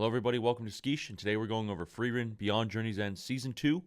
Hello everybody, welcome to Skish, and today we're going over Frieren Beyond Journey's End Season 2,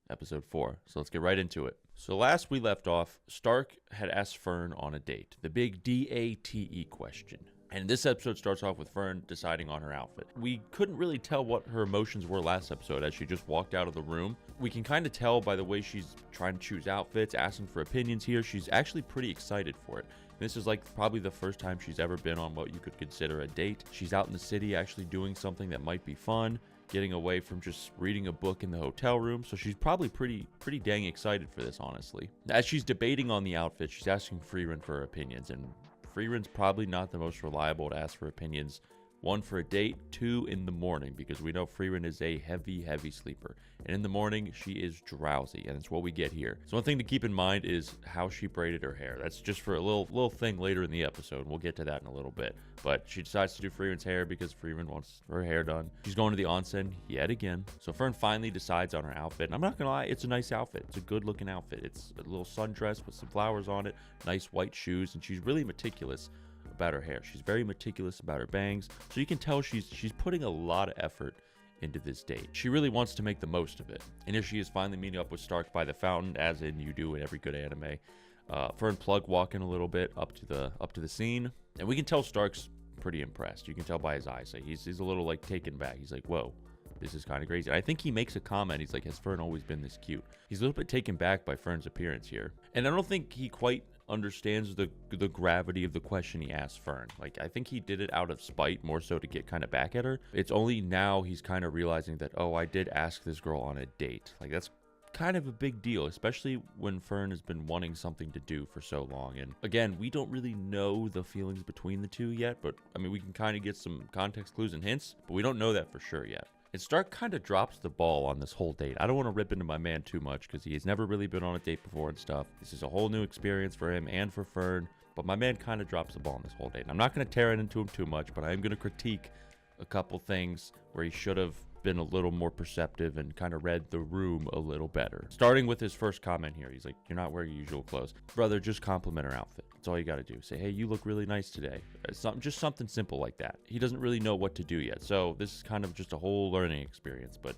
Episode 4. So let's get right into it. So last we left off, Stark had asked Fern on a date, the big DATE question. And this episode starts off with Fern deciding on her outfit. We couldn't really tell what her emotions were last episode as she just walked out of the room. We can kind of tell by the way she's trying to choose outfits, asking for opinions here. She's actually pretty excited for it. This is like probably the first time she's ever been on what you could consider a date. She's out in the city actually doing something that might be fun, getting away from just reading a book in the hotel room. So she's probably pretty dang excited for this, honestly. As she's debating on the outfit, she's asking Frieren for her opinions, and Frieren's probably not the most reliable to ask for opinions. 1, for a date, 2, in the morning, because we know Frieren is a heavy sleeper. And in the morning, she is drowsy, and it's what we get here. So one thing to keep in mind is how she braided her hair. That's just for a little thing later in the episode, and we'll get to that in a little bit. But she decides to do Frieren's hair because Frieren wants her hair done. She's going to the onsen yet again. So Fern finally decides on her outfit. And I'm not gonna lie, it's a nice outfit. It's a good looking outfit. It's a little sundress with some flowers on it, nice white shoes, and she's really meticulous about her hair. She's very meticulous about her bangs, so you can tell she's putting a lot of effort into this date. She really wants to make the most of it. And here she is finally meeting up with Stark by the fountain, as in you do in every good anime. Fern Plug walking a little bit up to the scene, and we can tell Stark's pretty impressed. You can tell by his eyes. Like he's a little like taken back. He's like, whoa, this is kind of crazy. And I think he makes a comment. He's like, has Fern always been this cute? He's a little bit taken back by Fern's appearance here, and I don't think he quite understands the gravity of the question he asked Fern. Like, I think he did it out of spite, more so to get kind of back at her. It's only now he's kind of realizing that, oh, I did ask this girl on a date. Like, that's kind of a big deal, especially when Fern has been wanting something to do for so long. And again, we don't really know the feelings between the two yet, but I mean, we can kind of get some context clues and hints, but we don't know that for sure yet. And Stark kind of drops the ball on this whole date. I don't want to rip into my man too much because he has never really been on a date before and stuff. This is a whole new experience for him and for Fern, but my man kind of drops the ball on this whole date. And I'm not going to tear it into him too much, but I am going to critique a couple things where he should have been a little more perceptive and kind of read the room a little better. Starting with his first comment here, he's like, you're not wearing your usual clothes. Brother, just compliment her outfit. That's all you got to do. Say, hey, you look really nice today. Just something simple like that. He doesn't really know what to do yet. So this is kind of just a whole learning experience, but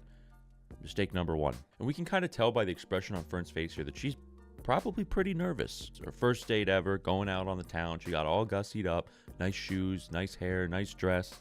mistake number 1. And we can kind of tell by the expression on Fern's face here that she's probably pretty nervous. It's her first date ever, going out on the town. She got all gussied up, nice shoes, nice hair, nice dress,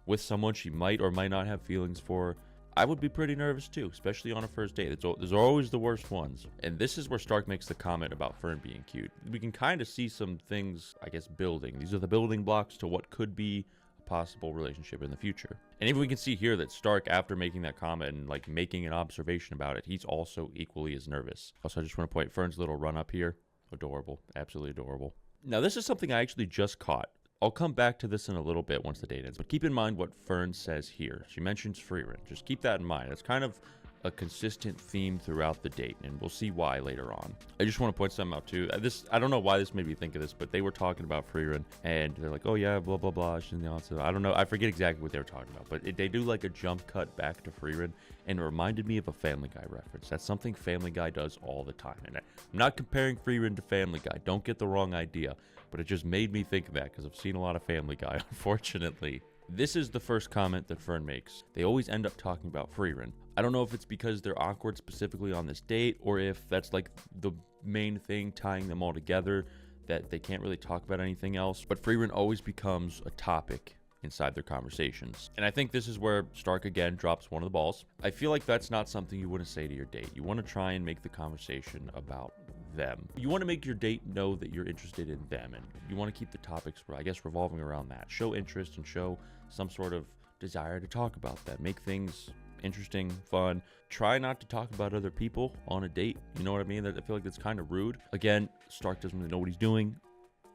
with someone she might or might not have feelings for. I would be pretty nervous too, especially on a first date. There's always the worst ones. And this is where Stark makes the comment about Fern being cute. We can kind of see some things, I guess, building. These are the building blocks to what could be a possible relationship in the future. And even we can see here that Stark, after making that comment and like making an observation about it, he's also equally as nervous. Also, I just want to point Fern's little run up here. Adorable, absolutely adorable. Now, this is something I actually just caught. I'll come back to this in a little bit once the date ends, but keep in mind what Fern says here. She mentions Frieren. Just keep that in mind. It's kind of a consistent theme throughout the date, and we'll see why later on. I just want to point something out too. I don't know why this made me think of this, but they were talking about Frieren, and they're like, oh yeah, blah blah blah. She's in the onset. I don't know. I forget exactly what they were talking about, but they do like a jump cut back to Frieren, and it reminded me of a Family Guy reference. That's something Family Guy does all the time, and I'm not comparing Frieren to Family Guy. Don't get the wrong idea, but it just made me think of that because I've seen a lot of Family Guy, unfortunately. This is the first comment that Fern makes. They always end up talking about Frieren. I don't know if it's because they're awkward specifically on this date, or if that's like the main thing tying them all together, that they can't really talk about anything else. But Frieren always becomes a topic inside their conversations. And I think this is where Stark again drops one of the balls. I feel like that's not something you want to say to your date. You want to try and make the conversation about them. You want to make your date know that you're interested in them, and you want to keep the topics, I guess, revolving around that. Show interest and show some sort of desire to talk about that. Make things interesting, fun. Try not to talk about other people on a date. You know what I mean? I feel like that's kind of rude. Again, Stark doesn't really know what he's doing.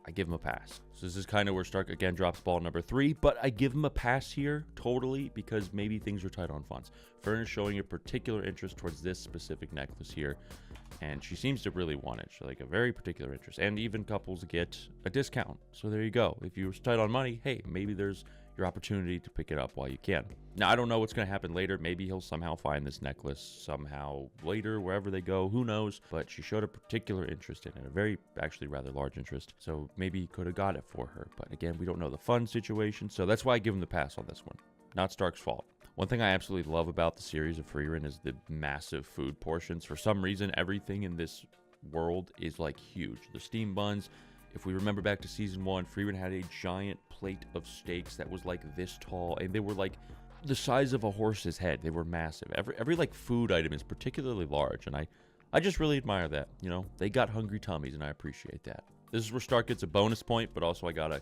I give him a pass. So this is kind of where Stark again drops ball number 3, but I give him a pass here totally because maybe things are tight on funds. Fern is showing a particular interest towards this specific necklace here, and she seems to really want it. She's like a very particular interest, and even couples get a discount. So there you go. If you're tight on money, hey, maybe there's your opportunity to pick it up while you can. Now, I don't know what's going to happen later. Maybe he'll somehow find this necklace somehow later, wherever they go. Who knows? But she showed a particular interest in it, a very, actually rather large interest. So maybe he could have got it for her. But again, we don't know the fund situation. So that's why I give him the pass on this one. not Stark's fault. One thing I absolutely love about the series of Frieren is the massive food portions. For some reason, everything in this world is like huge. The steam buns, if we remember back to season 1, Frieren had a giant plate of steaks that was like this tall, and they were like the size of a horse's head. They were massive. Every like food item is particularly large, and I just really admire that. You know, they got hungry tummies, and I appreciate that. This is where Stark gets a bonus point, but also I gotta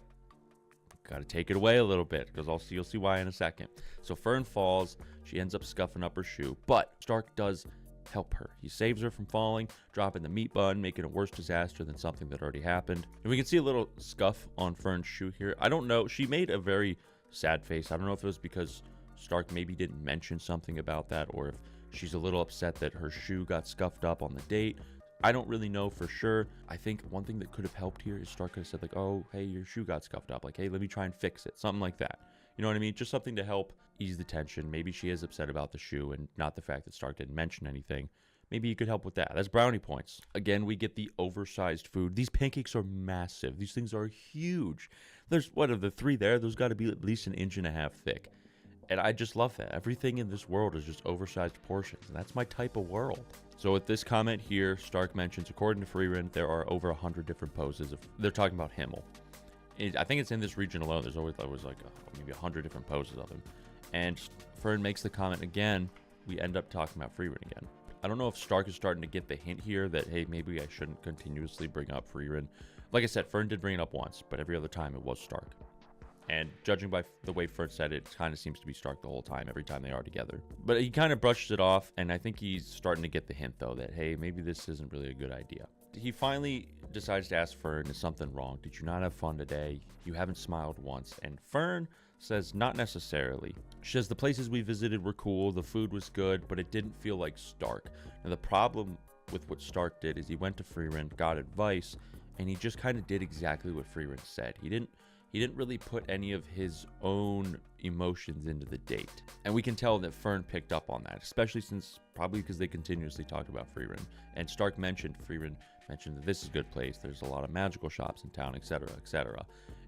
take it away a little bit, because you'll see why in a second. So Fern falls. She ends up scuffing up her shoe, but Stark does help her. He saves her from falling, dropping the meat bun, making a worse disaster than something that already happened. And we can see a little scuff on Fern's shoe here. I don't know. She made a very sad face. I don't know if it was because Stark maybe didn't mention something about that, or if she's a little upset that her shoe got scuffed up on the date. I don't really know for sure. I think one thing that could have helped here is Stark could have said like, oh, hey, your shoe got scuffed up. Like, hey, let me try and fix it. Something like that. You know what I mean? Just something to help ease the tension. Maybe she is upset about the shoe and not the fact that Stark didn't mention anything. Maybe you could help with that. That's brownie points. Again, we get the oversized food. These pancakes are massive. These things are huge. There's, what, of the 3 there? Those got to be at least 1.5 inches thick. And I just love that. Everything in this world is just oversized portions. And that's my type of world. So with this comment here, Stark mentions, according to Frieren, there are over 100 different poses. They're talking about Himmel. I think it's in this region alone. There's always like maybe 100 different poses of him. And Fern makes the comment again. We end up talking about Frieren again. I don't know if Stark is starting to get the hint here that, hey, maybe I shouldn't continuously bring up Frieren. Like I said, Fern did bring it up once, but every other time it was Stark. And judging by the way Fern said it, kind of seems to be Stark the whole time, every time they are together. But he kind of brushes it off, and I think he's starting to get the hint, though, that, hey, maybe this isn't really a good idea. He finally decides to ask Fern, is something wrong? Did you not have fun today? You haven't smiled once. And Fern says, not necessarily. She says the places we visited were cool, the food was good, but it didn't feel like Stark. Now, the problem with what Stark did is he went to Frieren, got advice, and he just kind of did exactly what Frieren said. He didn't really put any of his own emotions into the date. And we can tell that Fern picked up on that, especially since probably because they continuously talked about Frieren. And Stark mentioned that this is a good place. There's a lot of magical shops in town, etc., etc.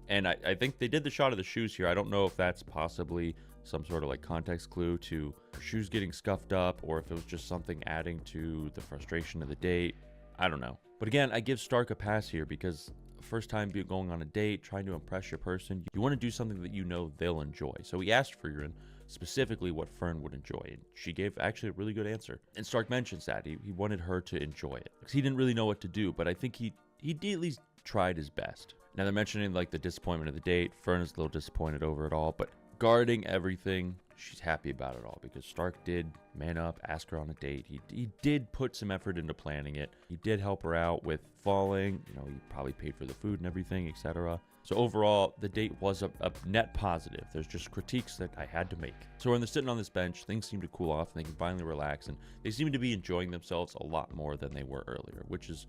And I think they did the shot of the shoes here. I don't know if that's possibly some sort of like context clue to shoes getting scuffed up, or if it was just something adding to the frustration of the date. I don't know. But again, I give Stark a pass here because first time going on a date, trying to impress your person, you want to do something that you know they'll enjoy. So he asked Frieren specifically what Fern would enjoy, and she gave actually a really good answer. And Stark mentions that he wanted her to enjoy it because he didn't really know what to do, but I think he at least tried his best. Now they're mentioning like the disappointment of the date. Fern is a little disappointed over it all, but guarding everything, she's happy about it all because Stark did man up, ask her on a date. He did put some effort into planning it. He did help her out with falling. You know, he probably paid for the food and everything, etc. So overall, the date was a net positive. There's just critiques that I had to make. So when they're sitting on this bench, things seem to cool off and they can finally relax, and they seem to be enjoying themselves a lot more than they were earlier, which is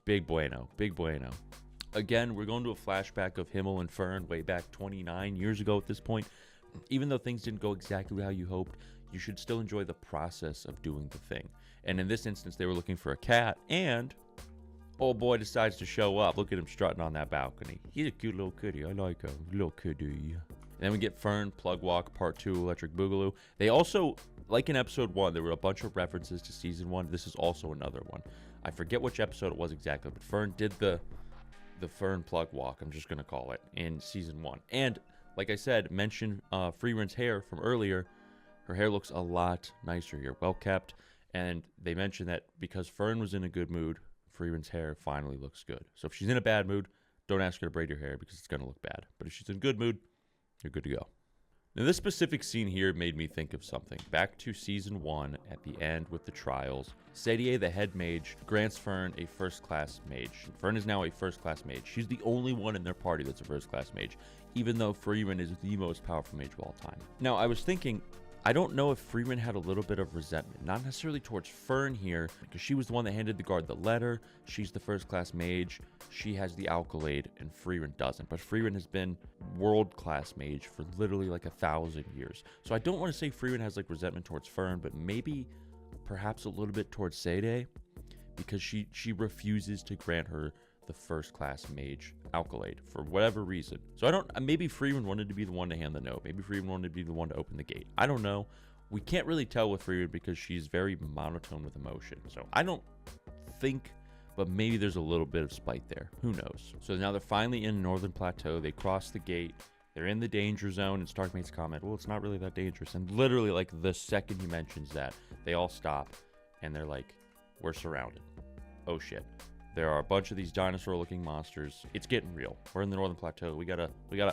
big bueno, big bueno. Again, we're going to a flashback of Himmel and Fern way back 29 years ago at this point. Even though things didn't go exactly how you hoped, you should still enjoy the process of doing the thing. And in this instance, they were looking for a cat, and old boy decides to show up. Look at him strutting on that balcony. He's a cute little kitty. I like him. Little kitty. And then we get Fern, Plug Walk, Part 2, Electric Boogaloo. They also, like in Episode 1, there were a bunch of references to Season 1. This is also another one. I forget which episode it was exactly, but Fern did the Fern Plug Walk, I'm just going to call it, in Season 1. And like I said, mention Frieren's hair from earlier. Her hair looks a lot nicer here, well kept. And they mentioned that because Fern was in a good mood, Frieren's hair finally looks good. So if she's in a bad mood, don't ask her to braid your hair because it's going to look bad. But if she's in a good mood, you're good to go. Now this specific scene here made me think of something. Back to Season 1 at the end with the trials, Sadie, the head mage, grants Fern a first-class mage. Fern is now a first-class mage. She's the only one in their party that's a first-class mage, even though Frieren is the most powerful mage of all time. Now, I was thinking, I don't know if Frieren had a little bit of resentment, not necessarily towards Fern here, because she was the one that handed the guard the letter. She's the first-class mage. She has the accolade, and Frieren doesn't. But Frieren has been world-class mage for literally like 1,000 years. So I don't want to say Frieren has like resentment towards Fern, but maybe perhaps a little bit towards Sadie, because she refuses to grant her the first class mage alkalate for whatever reason. So I don't, maybe Frieren wanted to be the one to hand the note. Maybe Frieren wanted to be the one to open the gate. I don't know. We can't really tell with Frieren because she's very monotone with emotion. So I don't think, but maybe there's a little bit of spite there. Who knows? So now they're finally in Northern Plateau. They cross the gate. They're in the danger zone, and Stark makes a comment, well, it's not really that dangerous. And literally, like, the second he mentions that, they all stop, and they're like, we're surrounded. Oh, shit. There are a bunch of these dinosaur-looking monsters. It's getting real. We're in the Northern Plateau. We gotta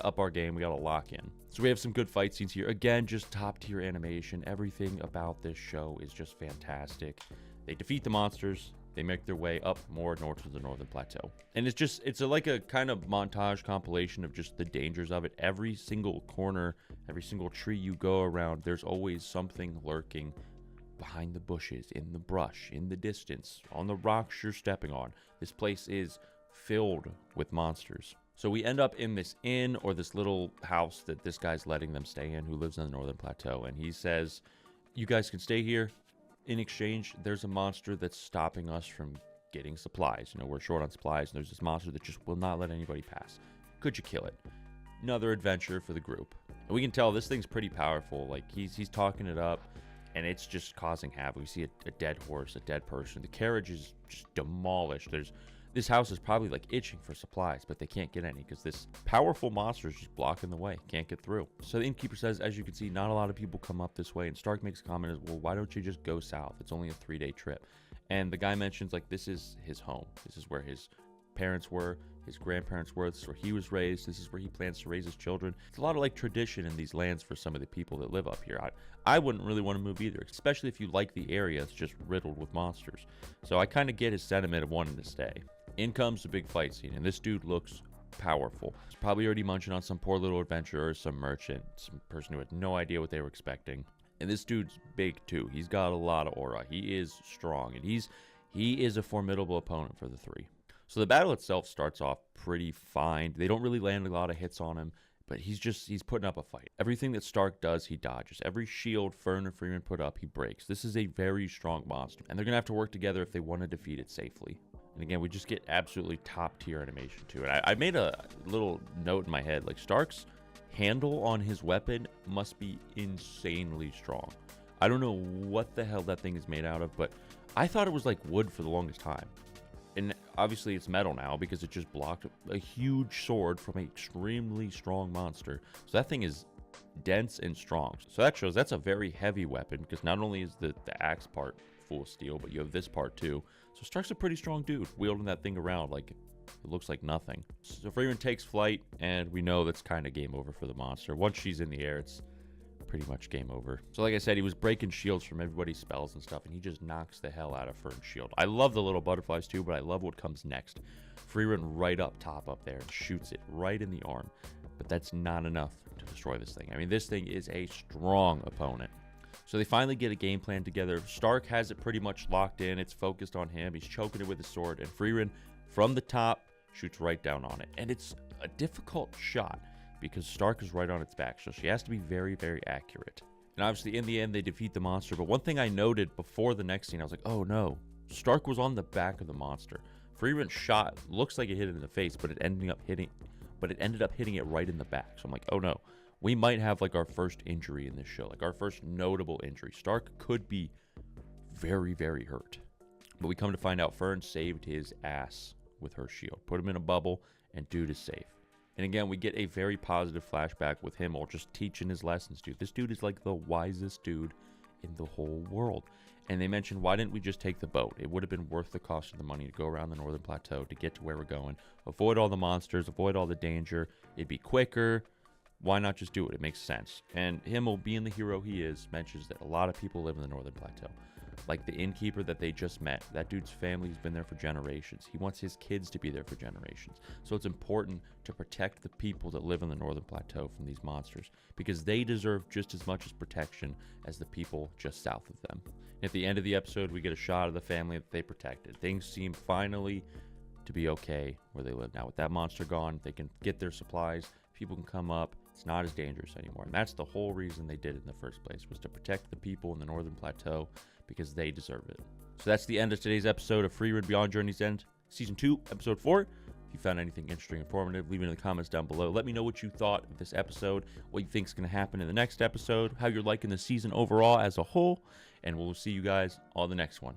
up our game. We gotta lock in. So we have some good fight scenes here. Again, just top-tier animation. Everything about this show is just fantastic. They defeat the monsters. They make their way up more north to the Northern Plateau. And it's like a kind of montage compilation of just the dangers of it. Every single corner, every single tree you go around, there's always something lurking behind the bushes, in the brush, in the distance, on the rocks you're stepping on. This place is filled with monsters. So we end up in this inn, or this little house that this guy's letting them stay in, who lives on the Northern Plateau. And he says, you guys can stay here. In exchange, there's a monster that's stopping us from getting supplies. You know, we're short on supplies, and there's this monster that just will not let anybody pass. Could you kill it? Another adventure for the group. And we can tell this thing's pretty powerful. Like, he's talking it up, and it's just causing havoc. We see a dead horse, a dead person. The carriage is just demolished. This house is probably like itching for supplies, but they can't get any because this powerful monster is just blocking the way. Can't get through. So the innkeeper says, as you can see, not a lot of people come up this way. And Stark makes a comment as, well, why don't you just go south? It's only a 3-day trip. And the guy mentions, like, this is his home. This is where his parents were, his grandparents were. This is where he was raised. This is where he plans to raise his children. It's a lot of like tradition in these lands for some of the people that live up here. I wouldn't really want to move either, especially if you like the area. It's just riddled with monsters. So I kind of get his sentiment of wanting to stay. In comes the big fight scene, and this dude looks powerful. He's probably already munching on some poor little adventurer, some merchant, some person who had no idea what they were expecting. And this dude's big too. He's got a lot of aura. He is strong, and he is a formidable opponent for the three. So the battle itself starts off pretty fine. They don't really land a lot of hits on him, but he's putting up a fight. Everything that Stark does, he dodges. Every shield Frieren and Frieren put up, he breaks. This is a very strong monster, and they're gonna have to work together if they want to defeat it safely. And again, we just get absolutely top-tier animation to it. I made a little note in my head, like, Stark's handle on his weapon must be insanely strong. I don't know what the hell that thing is made out of, but I thought it was like wood for the longest time. And obviously it's metal now because it just blocked a huge sword from an extremely strong monster. So that thing is dense and strong. So that shows that's a very heavy weapon, because not only is the axe part full of steel, but you have this part too. So Stark's a pretty strong dude, wielding that thing around like it looks like nothing. So Frieren takes flight, and we know that's kind of game over for the monster. Once she's in the air, it's pretty much game over. So like I said, he was breaking shields from everybody's spells and stuff, and he just knocks the hell out of Friern's shield. I love the little butterflies too, but I love what comes next. Frieren right up top up there and shoots it right in the arm. But that's not enough to destroy this thing. I mean, this thing is a strong opponent. So they finally get a game plan together. Stark has it pretty much locked in. It's focused on him. He's choking it with his sword. And Frieren, from the top, shoots right down on it. And it's a difficult shot because Stark is right on its back. So she has to be very, very accurate. And obviously, in the end, they defeat the monster. But one thing I noted before the next scene, I was like, oh no. Stark was on the back of the monster. Frieren shot, looks like it hit it in the face, but it ended up hitting it right in the back. So I'm like, oh no. We might have like our first injury in this show, like our first notable injury. Stark could be very, very hurt. But we come to find out Frieren saved his ass with her shield. Put him in a bubble, and dude is safe. And again, we get a very positive flashback with him all just teaching his lessons, dude. This dude is like the wisest dude in the whole world. And they mentioned, why didn't we just take the boat? It would have been worth the cost of the money to go around the Northern Plateau to get to where we're going. Avoid all the monsters, avoid all the danger. It'd be quicker. Why not just do it? It makes sense. And Himmel, being the hero he is, mentions that a lot of people live in the Northern Plateau. Like the innkeeper that they just met. That dude's family's been there for generations. He wants his kids to be there for generations. So it's important to protect the people that live in the Northern Plateau from these monsters, because they deserve just as much as protection as the people just south of them. At the end of the episode, we get a shot of the family that they protected. Things seem finally to be okay where they live now. With that monster gone, they can get their supplies. People can come up. It's not as dangerous anymore. And that's the whole reason they did it in the first place, was to protect the people in the Northern Plateau, because they deserve it. So that's the end of today's episode of Frieren Beyond Journey's End, Season 2, Episode 4. If you found anything interesting or informative, leave it in the comments down below. Let me know what you thought of this episode, what you think is going to happen in the next episode, how you're liking the season overall as a whole, and we'll see you guys on the next one.